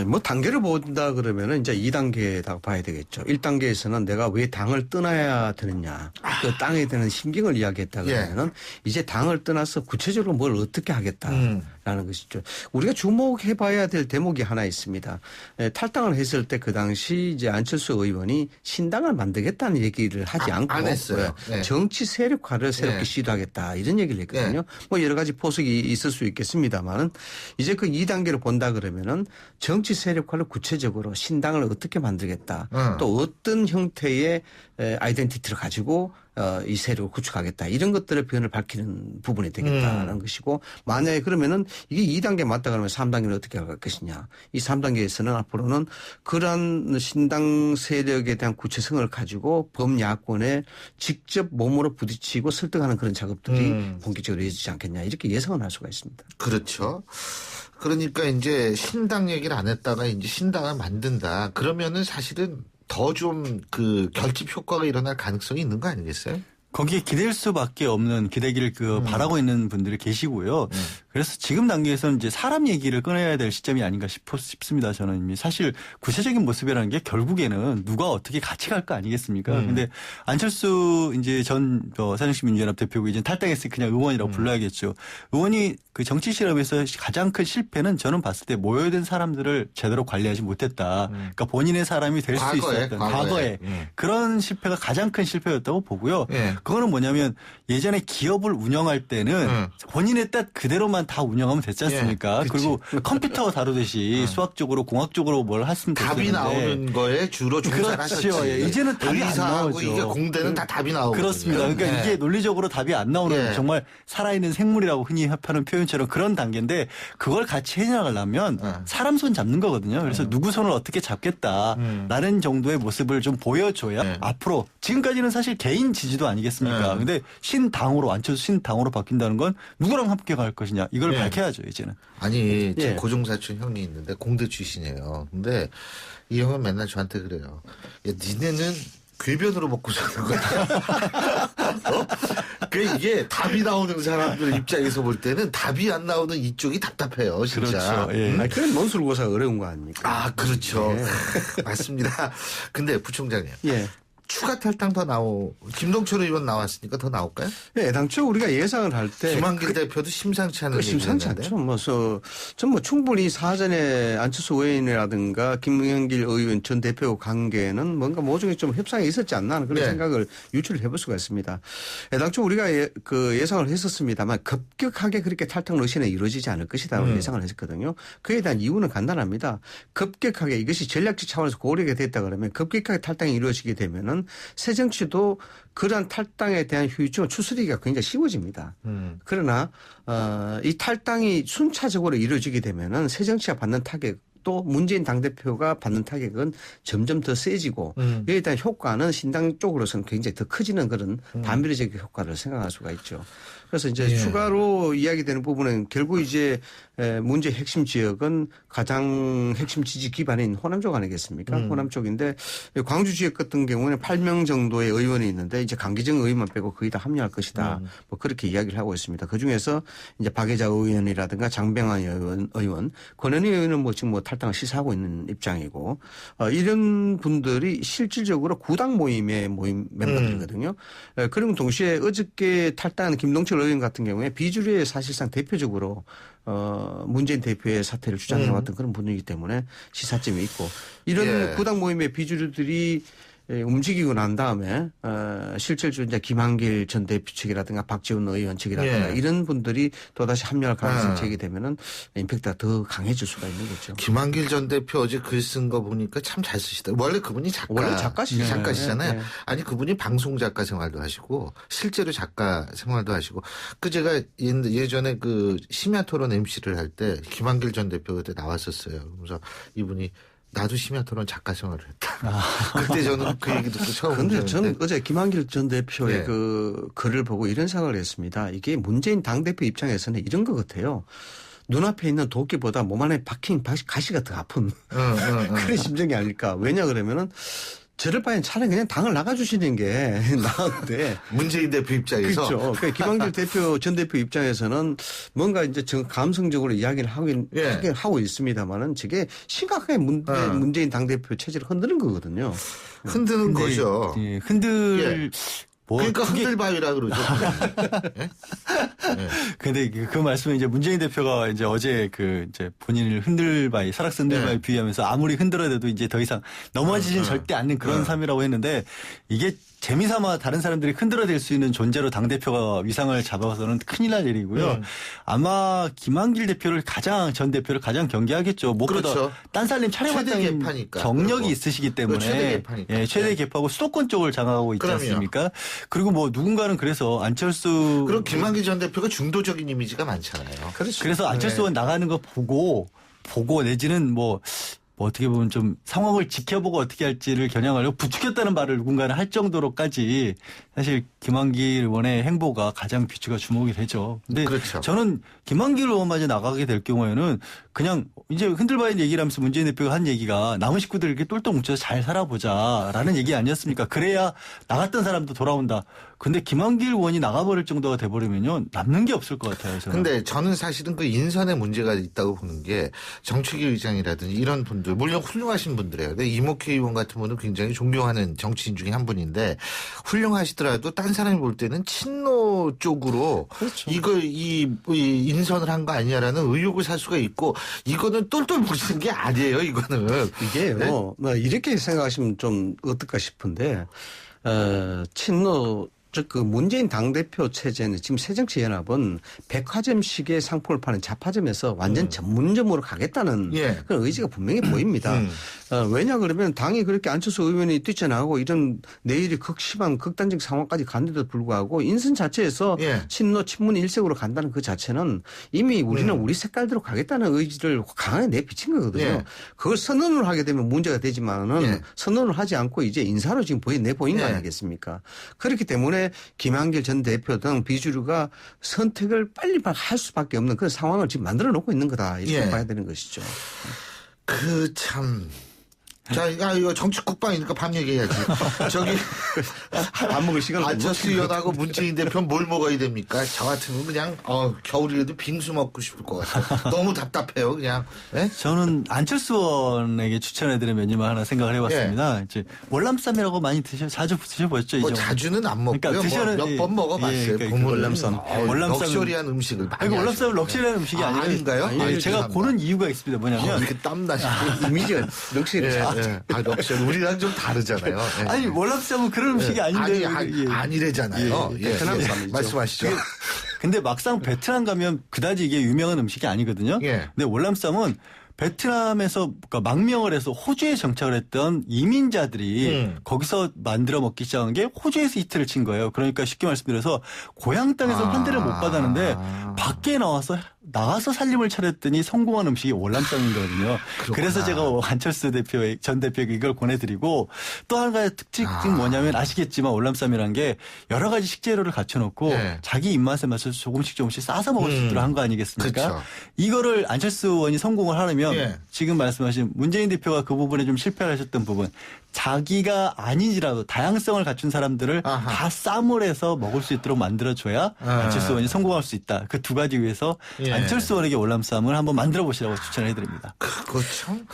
뭐 단계를 본다 그러면은 이제 2단계라고 봐야 되겠죠. 1단계에서는 내가 왜 당을 떠나야 되느냐. 그 땅에 대한 심경을 이야기했다 그러면은 이제 당을 떠나서 구체적으로 뭘 어떻게 하겠다라는 것이죠. 우리가 주목해봐야 될 대목이 하나 있습니다. 탈당을 했을 때 그 당시 이제 안철수 의원이 신당을 만들겠다는 얘기를 하지 않고 안 했어요. 네. 정치 세력화를 새롭게 시도하겠다 이런 얘기를 했거든요. 뭐 여러 가지 포석이 있을 수 있겠습니다만은 이제 그 2단계를 본다 그러면은 정치 세력화를 구체적으로 신당을 어떻게 만들겠다. 또 어떤 형태의 아이덴티티를 가지고 이 세력을 구축하겠다. 이런 것들의 표현을 밝히는 부분이 되겠다는 것이고 만약에 그러면은 이게 2단계 맞다 그러면 3단계는 어떻게 할 것이냐. 이 3단계에서는 앞으로는 그러한 신당 세력에 대한 구체성을 가지고 범야권에 직접 몸으로 부딪히고 설득하는 그런 작업들이 본격적으로 이어지지 않겠냐. 이렇게 예상을 할 수가 있습니다. 그렇죠. 그러니까 이제 신당 얘기를 안 했다가 이제 신당을 만든다. 그러면은 사실은 더 좀 그 결집 효과가 일어날 가능성이 있는 거 아니겠어요? 거기에 기댈 수밖에 없는 기대기를 바라고 있는 분들이 계시고요. 그래서 지금 단계에서는 이제 사람 얘기를 꺼내야 될 시점이 아닌가 싶습니다. 저는 사실 구체적인 모습이라는 게 결국에는 누가 어떻게 같이 갈 거 아니겠습니까? 근데 안철수 이제 전 새정치 민주연합 대표고 이제 탈당했으니 그냥 의원이라고 불러야겠죠. 의원이 그 정치 실험에서 가장 큰 실패는 저는 봤을 때 모여든 사람들을 제대로 관리하지 못했다. 그러니까 본인의 사람이 될 수 있었던 과거에 그런 실패가 가장 큰 실패였다고 보고요. 그거는 뭐냐면 예전에 기업을 운영할 때는 본인의 뜻 그대로만 다 운영하면 됐지 않습니까? 그리고 컴퓨터 다루듯이 수학적으로 공학적으로 뭘 했으면 됐는데 답이 나오는 거에 주로 종사를 하셨지. 이제는 답이 안 나오죠. 이게 공대는 다 답이 나오거든요. 그렇습니다. 그러니까 이게 논리적으로 답이 안 나오는 정말 살아있는 생물이라고 흔히 하는 표현처럼 그런 단계인데 그걸 같이 해나가려면 사람 손 잡는 거거든요. 그래서 누구 손을 어떻게 잡겠다라는 정도의 모습을 좀 보여줘야 앞으로 지금까지는 사실 개인 지지도 아니겠습니까? 근데 신당으로 안철수 신당으로 바뀐다는 건 누구랑 함께 갈 것이냐. 이걸 예. 밝혀야죠 이제는. 아니 제 예. 고종사촌 형이 있는데 공대 출신이에요. 근데 이 형은 맨날 저한테 그래요. 야, 니네는 궤변으로 먹고 사는 거야. 어? 그 이게 답이 나오는 사람들 입장에서 볼 때는 답이 안 나오는 이쪽이 답답해요. 진짜. 그렇죠. 예. 아니, 그런 논술고사가 어려운 거 아닙니까? 아 그렇죠. 예. 맞습니다. 근데 부총장님. 예. 추가 탈당 김동철 의원 나왔으니까 더 나올까요? 네, 당초 우리가 예상을 할 때. 김한길 대표도 심상치 않은 심상치 않죠. 전 충분히 사전에 안철수 의원이라든가 김한길 의원 전 대표 관계는 뭔가 모종의 좀 협상이 있었지 않나 하는 그런 네. 생각을 유추를 해볼 수가 있습니다. 당초 우리가 예상을 했었습니다만 급격하게 그렇게 탈당 러시아는 이루어지지 않을 것이다 예상을 했었거든요. 그에 대한 이유는 간단합니다. 급격하게 이것이 전략적 차원에서 고려가 됐다 그러면 급격하게 탈당이 이루어지게 되면은 새정치도 그러한 탈당에 대한 후유증을 추스리기가 굉장히 쉬워집니다. 그러나 이 탈당이 순차적으로 이루어지게 되면은 새정치가 받는 타격 또 문재인 당대표가 받는 타격은 점점 더 세지고 여기에 대한 효과는 신당 쪽으로서는 굉장히 더 커지는 그런 반비례적 효과를 생각할 수가 있죠. 그래서 이제 예. 추가로 이야기되는 부분은 결국 이제 문제 핵심 지역은 가장 핵심 지지 기반인 호남 쪽 아니겠습니까? 호남 쪽인데 광주 지역 같은 경우는 8명 정도의 의원이 있는데 이제 강기정 의원만 빼고 거의 다 합류할 것이다. 뭐 그렇게 이야기를 하고 있습니다. 그 중에서 이제 박혜자 의원이라든가 장병환 의원, 권은희 의원은 뭐 지금 뭐 탈당을 시사하고 있는 입장이고 이런 분들이 실질적으로 구당 모임의 멤버들이거든요. 그리고 동시에 어저께 탈당한 김동철 의원 같은 경우에 비주류의 사실상 대표적으로 문재인 대표의 사퇴를 주장해왔던 그런 분이기 때문에 시사점이 있고 이런 예. 구당 모임의 비주류들이 움직이고 난 다음에 실질적으로 이제 김한길 전 대표 측이라든가 박지원 의원 측이라든가 예. 이런 분들이 또다시 합류할 가능성이 제기되면은 임팩트가 더 강해질 수가 있는 거죠. 김한길 전 대표 어제 글 쓴 거 보니까 참 잘 쓰시다. 원래 그분이 원래 작가시죠. 작가시잖아요. 네, 네. 아니 그분이 방송 작가 생활도 하시고 실제로 작가 생활도 하시고 그 제가 예전에 그 심야 토론 MC를 할 때 김한길 전 대표 그때 나왔었어요. 그래서 이분이 나도 심야 토론 작가 생활을 했다. 그때 저는 그 얘기 듣고 처음 그런데 저는 어제 김한길 전 대표의 네. 그 글을 보고 이런 생각을 했습니다. 이게 문재인 당대표 입장에서는 이런 것 같아요. 눈앞에 있는 도끼보다 몸 안에 박힌 가시가 더 아픈 그런 심정이 아닐까. 왜냐 그러면은 저럴 바엔 차라리 그냥 당을 나가주시는 게 나은데. 문재인 대표 입장에서. 그렇죠. 그러니까 김한길 대표, 전 대표 입장에서는 뭔가 이제 감성적으로 이야기를 하고 있습니다만은 저게 심각하게 문재인 당대표 체제를 흔드는 거거든요. 흔드는 거죠. 예, 그러니까 흔들바위라 그러죠. 네? 근데 그 말씀은 이제 문재인 대표가 이제 어제 이제 본인을 설악스 흔들바위 비유하면서 아무리 흔들어도 이제 더 이상 넘어지진 절대 않는 그런 삶이라고 했는데 이게 재미삼아 다른 사람들이 흔들어댈 수 있는 존재로 당대표가 위상을 잡아서는 큰일 날 일이고요. 아마 김한길 전 대표를 가장 경계하겠죠. 무엇보다 그렇죠. 딴살림 차례마땅인 경력이 있으시기 때문에 최대 개파니까. 최대 개파고 수도권 쪽을 장악하고 있지 않습니까? 그리고 뭐 누군가는 그래서 안철수 그리고 김한길 전 대표가 중도적인 이미지가 많잖아요. 그렇죠. 그래서 안철수 의원 나가는 거 보고 내지는 뭐 어떻게 보면 좀 상황을 지켜보고 어떻게 할지를 겨냥하려고 부추겼다는 말을 누군가는 할 정도로까지 사실 김한길 의원의 행보가 가장 비추가 주목이 되죠. 근데 그렇죠. 저는 김한길 의원마저 나가게 될 경우에는 그냥 이제 흔들바위 얘기를 하면서 문재인 대표가 한 얘기가 남은 식구들 이렇게 똘똘 뭉쳐서 잘 살아보자라는 얘기 아니었습니까? 그래야 나갔던 사람도 돌아온다. 근데 김한길 의원이 나가버릴 정도가 돼버리면요 남는 게 없을 것 같아요. 근데 저는 사실은 그 인선에 문제가 있다고 보는 게 정책위 의장이라든지 이런 분들 물론 훌륭하신 분들이에요. 근데 이목희 의원 같은 분은 굉장히 존경하는 정치인 중에 한 분인데 훌륭하시더라도 딴 사람이 볼 때는 친노 쪽으로 그렇죠. 이 인선을 한 거 아니냐라는 의혹을 살 수가 있고 이거는 똘똘 뭉치는 게 아니에요. 이거는 이게요. 이렇게 생각하시면 좀 어떨까 싶은데 친노 즉 그 문재인 당대표 체제는 지금 새정치연합은 백화점식의 상품을 파는 잡화점에서 완전 전문점으로 가겠다는 그런 의지가 분명히 보입니다. 왜냐 그러면 당이 그렇게 안철수 의원이 뛰쳐나가고 이런 내일이 극심한 극단적 상황까지 갔는데도 불구하고 인선 자체에서 친노 친문 일색으로 간다는 그 자체는 이미 우리는 우리 색깔대로 가겠다는 의지를 강하게 내비친 거거든요. 그걸 선언을 하게 되면 문제가 되지만은 선언을 하지 않고 이제 인사로 지금 내보인 거 아니겠습니까? 그렇기 때문에 때문에 김한길 전 대표 등 비주류가 선택을 빨리 할 수밖에 없는 그런 상황을 지금 만들어 놓고 있는 거다. 이렇게 봐야 되는 것이죠. 자, 이거 정치 국방이니까 밥 얘기해야지. 저기 밥 먹을 시간 안철수 의원하고 문재인 대표는 뭘 먹어야 됩니까? 저 같으면 그냥 겨울이라도 빙수 먹고 싶을 것 같아요. 너무 답답해요, 그냥. 네? 저는 안철수 의원에게 추천해드릴 메뉴만 하나 생각을 해봤습니다. 이제 월남쌈이라고 많이 자주 드셔보셨죠? 뭐 자주는 안 먹고요. 그러니까 몇 번 먹어봤어요. 그러니까 월남쌈. 럭셔리한 음식을 많이. 월남쌈은 럭셔리한 음식이 아닌가요? 아니, 제가 고른 이유가 있습니다. 뭐냐면 이렇게 땀나시고 이미지가 럭셔리. 럭셔리. 우리랑 좀 다르잖아요. 아니 월남쌈은 그런 음식이 아닌데 아니래잖아요. 베트남 쌈이죠. 말씀하시죠. 근데 막상 베트남 가면 그다지 이게 유명한 음식이 아니거든요. 근데 월남쌈은 베트남에서 그러니까 망명을 해서 호주에 정착을 했던 이민자들이 거기서 만들어 먹기 시작한 게 호주에서 히트를 친 거예요. 그러니까 쉽게 말씀드려서 고향 땅에서 환대를 못 받았는데 밖에 나가서 살림을 차렸더니 성공한 음식이 월남쌈이거든요. 그래서 제가 안철수 전 대표에게 이걸 권해드리고 또 한 가지 특징이 뭐냐면 아시겠지만 월남쌈이라는 게 여러 가지 식재료를 갖춰놓고 자기 입맛에 맞춰서 조금씩 싸서 먹을 수 있도록 한 거 아니겠습니까? 그쵸. 이거를 안철수 의원이 성공을 하려면 지금 말씀하신 문재인 대표가 그 부분에 좀 실패를 하셨던 부분 자기가 아니지라도 다양성을 갖춘 사람들을 다 쌈을 해서 먹을 수 있도록 만들어줘야 안철수 의원이 성공할 수 있다. 그 두 가지 위해서 안철수 의원에게 월남쌈을 한번 만들어 보시라고 추천해드립니다. 그거 참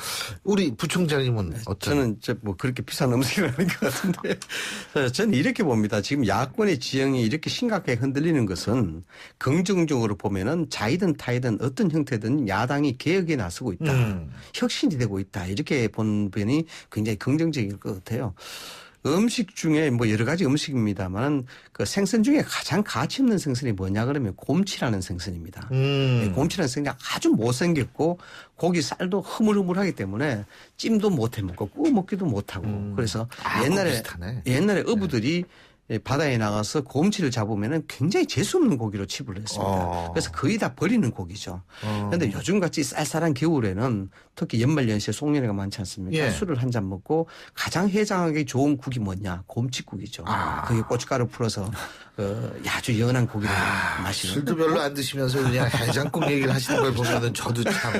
우리 부총장님은 저는 뭐 그렇게 비싼 음식은 아닌 것 같은데 저는 이렇게 봅니다. 지금 야권의 지형이 이렇게 심각하게 흔들리는 것은 긍정적으로 보면은 자이든 타이든 어떤 형태든 야당이 개혁에 나서고 있다. 혁신이 되고 있다. 이렇게 본 면이 굉장히 긍정적일 것 같아요. 음식 중에 뭐 여러 가지 음식입니다만 그 생선 중에 가장 가치 없는 생선이 뭐냐 그러면 곰치라는 생선입니다. 곰치라는 생선이 아주 못생겼고 고기 살도 흐물흐물하기 때문에 찜도 못해 먹고 구워 먹기도 못하고 그래서 옛날에 어부들이 바다에 나가서 곰치를 잡으면 굉장히 재수없는 고기로 취급을 했습니다. 그래서 거의 다 버리는 고기죠. 그런데 요즘같이 쌀쌀한 겨울에는 특히 연말연시에 송년회가 많지 않습니까? 술을 한 잔 먹고 가장 해장하기 좋은 국이 뭐냐? 곰치국이죠. 거기에 고춧가루 풀어서 아주 연한 고기를 마시는. 술도 별로 안 드시면서 그냥 해장국 얘기를 하시는 걸 보면은 저도 참.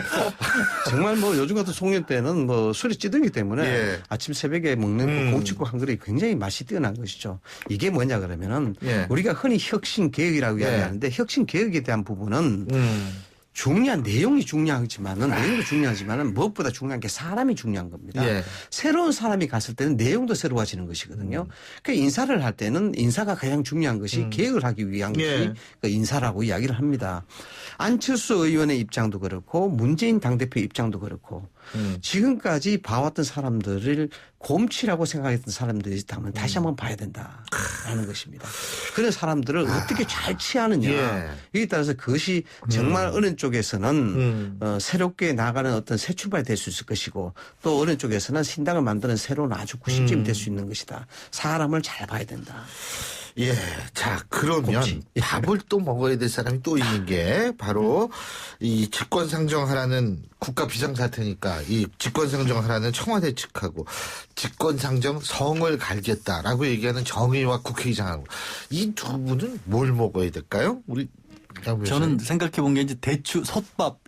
정말 뭐 요즘 같은 송년 때는 뭐 술이 찌들기 때문에 아침 새벽에 먹는 그 곰치국 한 그릇이 굉장히 맛이 뛰어난 것이죠. 이게 뭐냐 그러면은 우리가 흔히 혁신 개혁이라고 이야기하는데 혁신 개혁에 대한 부분은 중요한 내용이 중요하지만은 내용도 중요하지만은 무엇보다 중요한 게 사람이 중요한 겁니다. 새로운 사람이 갔을 때는 내용도 새로워지는 것이거든요. 그 인사를 할 때는 인사가 가장 중요한 것이 개혁을 하기 위한 것이 그 인사라고 이야기를 합니다. 안철수 의원의 입장도 그렇고 문재인 당대표 입장도 그렇고 지금까지 봐왔던 사람들을 곰치라고 생각했던 사람들이 있다면 다시 한번 봐야 된다라는 것입니다. 그런 사람들을 어떻게 잘 취하느냐. 여기에 따라서 그것이 정말 어느 쪽에서는 새롭게 나가는 어떤 새 출발이 될 수 있을 것이고 또 어느 쪽에서는 신당을 만드는 새로운 아주 구심점이 될 수 있는 것이다. 사람을 잘 봐야 된다. 자, 그러면 밥을 또 먹어야 될 사람이 또 있는 게 바로 이 직권상정하라는 국가 비상사태니까 이 직권상정하라는 청와대 측하고 직권상정 성을 갈겠다라고 얘기하는 정의와 국회의장하고 이 두 분은 뭘 먹어야 될까요? 우리 저는 생각해 본 게 이제 대추 솥밥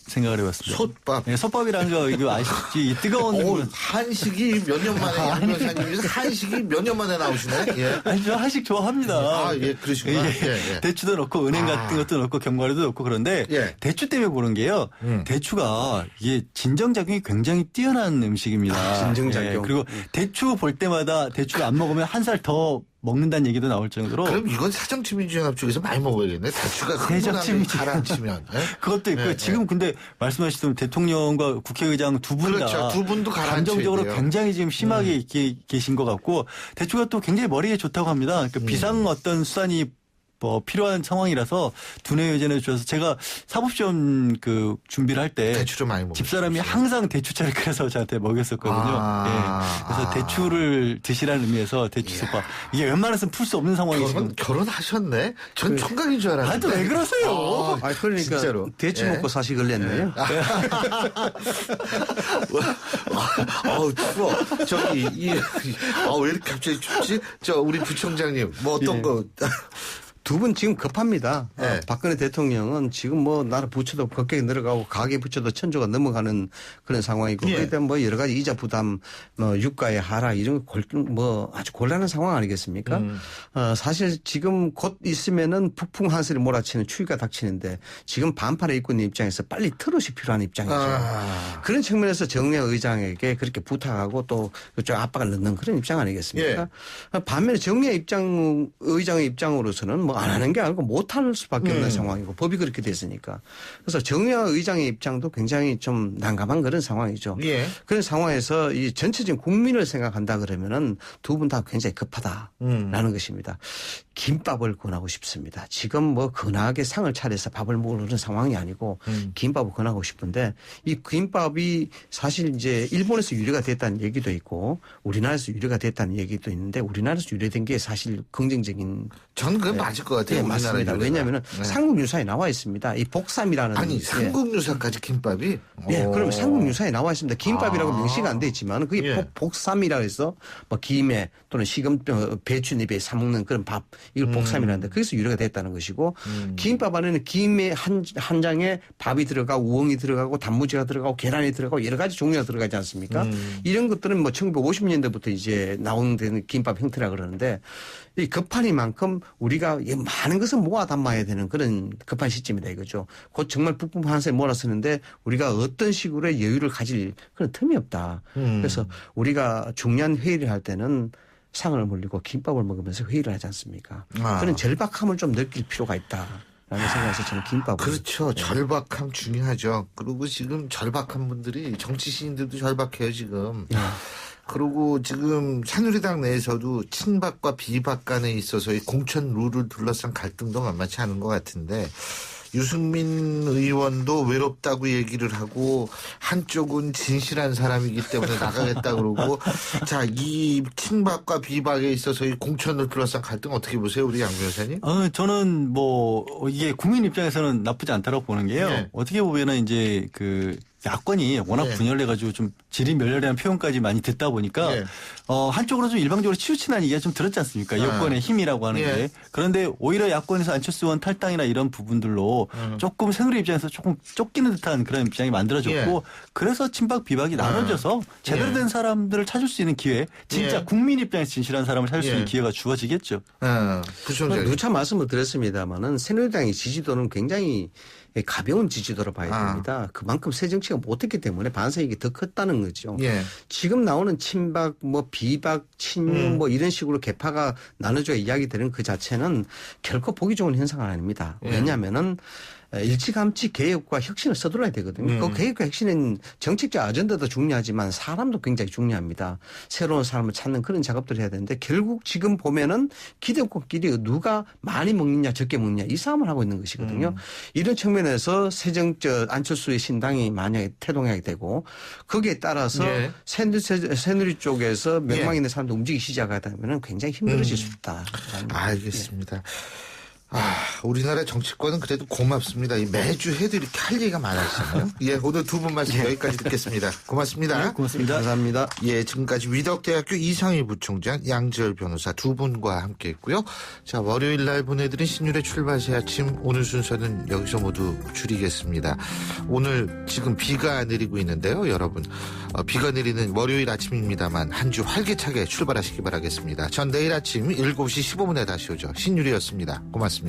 생각을 해봤습니다. 솥밥. 솥밥이라는 거 이거 아시지? 뜨거운 한식이 몇 년 만에 양변사님께서 한식이 몇 년 만에 나오시네. 아니 저 한식 좋아합니다. 그러시구나. 대추도 넣고 은행 같은 것도 넣고 견과류도 넣고 그런데 대추 때문에 보는 게요. 대추가 이게 진정작용이 굉장히 뛰어난 음식입니다. 진정작용. 그리고 대추 볼 때마다 대추를 안 먹으면 한 살 더 먹는다는 얘기도 나올 정도로. 그럼 이건 사정치민주연합 쪽에서 많이 먹어야겠네. 대추가 흥분하면 가라앉히면. 그것도 있고요. 지금 근데 말씀하시던 대통령과 국회의장 두 분 다. 그렇죠. 두 분도 감정적으로 굉장히 지금 심하게 계신 것 같고 대추가 또 굉장히 머리에 좋다고 합니다. 그러니까 비상 어떤 수단이 뭐 필요한 상황이라서 두뇌 예전에 주셔서 제가 사법시험 그 준비를 할 때 대추를 많이 먹었어요. 집사람이 항상 대추차를 끓여서 저한테 먹였었거든요. 그래서 대추를 드시라는 의미에서 대추솥밥. 이게 웬만해서는 풀 수 없는 상황이 지금. 결혼하셨네? 전 총각인 줄 알았는데. 왜 그러세요? 그러니까 진짜로. 대추 먹고 사시 걸렸네요. 추워. 저기 왜 이렇게 갑자기 춥지? 우리 부총장님 뭐 어떤 거? 두 분 지금 급합니다. 네. 박근혜 대통령은 지금 뭐 나라 부채도 급격히 늘어가고 가계 부채도 천조가 넘어가는 그런 상황이고 그에 대한 뭐 여러 가지 이자 부담, 뭐 유가의 하락 이런 뭐 아주 곤란한 상황 아니겠습니까? 사실 지금 곧 있으면은 북풍 한 세를 몰아치는 추위가 닥치는데 지금 반팔에 입고 있는 입장에서 빨리 트롯이 필요한 입장이죠. 그런 측면에서 정의화 의장에게 그렇게 부탁하고 또 그쪽 압박을 넣는 그런 입장 아니겠습니까? 반면에 정의화 의장의 입장으로서는 뭐 안 하는 게 아니고 못할 수밖에 없는 상황이고 법이 그렇게 됐으니까. 그래서 정의화 의장의 입장도 굉장히 좀 난감한 그런 상황이죠. 그런 상황에서 이 전체적인 국민을 생각한다 그러면은 두 분 다 굉장히 급하다라는 것입니다. 김밥을 권하고 싶습니다. 지금 뭐 근하게 상을 차려서 밥을 먹을 그런 상황이 아니고 김밥을 권하고 싶은데 이 김밥이 사실 이제 일본에서 유래가 됐다는 얘기도 있고 우리나라에서 유래가 됐다는 얘기도 있는데 우리나라에서 유래된 게 사실 긍정적인. 저는 그게 맞을 것 같아요. 네, 맞습니다. 왜냐하면 삼국유사에 나와 있습니다. 이 복삼이라는. 아니 삼국유사까지 김밥이? 네. 그럼 삼국유사에 나와 있습니다. 김밥이라고 명시가 안 돼 있지만 그게 복삼이라고 해서 뭐 김에 또는 시금 배추잎에 사먹는 그런 밥 이걸 복삼이라는데 그래서 유래가 됐다는 것이고 김밥 안에는 김에 한 장에 밥이 들어가고 우엉이 들어가고 단무지가 들어가고 계란이 들어가고 여러 가지 종류가 들어가지 않습니까? 이런 것들은 뭐 1950년대부터 이제 나오는 김밥 형태라 그러는데 이 급한이만큼 우리가 많은 것을 모아 담아야 되는 그런 급한 시점이다 이거죠. 곧 정말 북부 한세 몰아쓰는데 우리가 어떤 식으로의 여유를 가질 그런 틈이 없다. 그래서 우리가 중요한 회의를 할 때는 상을 물리고 김밥을 먹으면서 회의를 하지 않습니까? 그런 절박함을 좀 느낄 필요가 있다. 라는 생각에서 저는 김밥을. 그렇죠. 절박함 중요하죠. 그리고 지금 절박한 분들이 정치 시인들도 절박해요 지금. 그리고 지금 새누리당 내에서도 친박과 비박 간에 있어서의 공천 룰을 둘러싼 갈등도 만만치 않은 것 같은데 유승민 의원도 외롭다고 얘기를 하고 한쪽은 진실한 사람이기 때문에 나가겠다 그러고 자, 이 친박과 비박에 있어서의 공천을 둘러싼 갈등 어떻게 보세요, 우리 양 변호사님? 저는 뭐 이게 국민 입장에서는 나쁘지 않다고 보는 게요. 어떻게 보면은 이제 그 야권이 워낙 분열해가지고 좀 지리멸렬이라는 표현까지 많이 듣다 보니까 한쪽으로 좀 일방적으로 치우치는 얘기가 좀 들었지 않습니까? 여권의 힘이라고 하는 게. 그런데 오히려 야권에서 안철수 의원 탈당이나 이런 부분들로 조금 새누리 입장에서 조금 쫓기는 듯한 그런 입장이 만들어졌고 그래서 친박 비박이 나눠져서 제대로 된 사람들을 찾을 수 있는 기회 진짜 국민 입장에서 진실한 사람을 찾을 수 있는 기회가 주어지겠죠. 누차 말씀을 드렸습니다마는 새누리당의 지지도는 굉장히 가벼운 지지도로 봐야 됩니다. 그만큼 새 정치가 못했기 때문에 반사이익이 더 컸다는 거죠. 지금 나오는 친박, 뭐 비박, 친윤 뭐 이런 식으로 계파가 나눠져 이야기되는 그 자체는 결코 보기 좋은 현상은 아닙니다. 왜냐하면은 일찌감치 개혁과 혁신을 서둘러야 되거든요. 그 개혁과 혁신은 정책적 아젠다도 중요하지만 사람도 굉장히 중요합니다. 새로운 사람을 찾는 그런 작업들을 해야 되는데 결국 지금 보면은 기득권끼리 누가 많이 먹느냐 적게 먹느냐 이 싸움을 하고 있는 것이거든요. 이런 측면에서 안철수의 신당이 만약에 태동하게 되고 거기에 따라서 새누리 쪽에서 명망 있는 사람도 움직이기 시작하다면 굉장히 힘들어질 수 있다. 알겠습니다. 우리나라 정치권은 그래도 고맙습니다. 매주 해도 이렇게 할 얘기가 많았잖아요. 오늘 두 분 말씀 여기까지 듣겠습니다. 고맙습니다. 고맙습니다. 감사합니다. 지금까지 위덕대학교 이상희 부총장, 양지열 변호사 두 분과 함께 했고요. 자, 월요일 날 보내드린 신율의 출발새 아침 오늘 순서는 여기서 모두 줄이겠습니다. 오늘 지금 비가 내리고 있는데요, 여러분. 비가 내리는 월요일 아침입니다만 한 주 활기차게 출발하시기 바라겠습니다. 전 내일 아침 7시 15분에 다시 오죠. 신율이었습니다. 고맙습니다.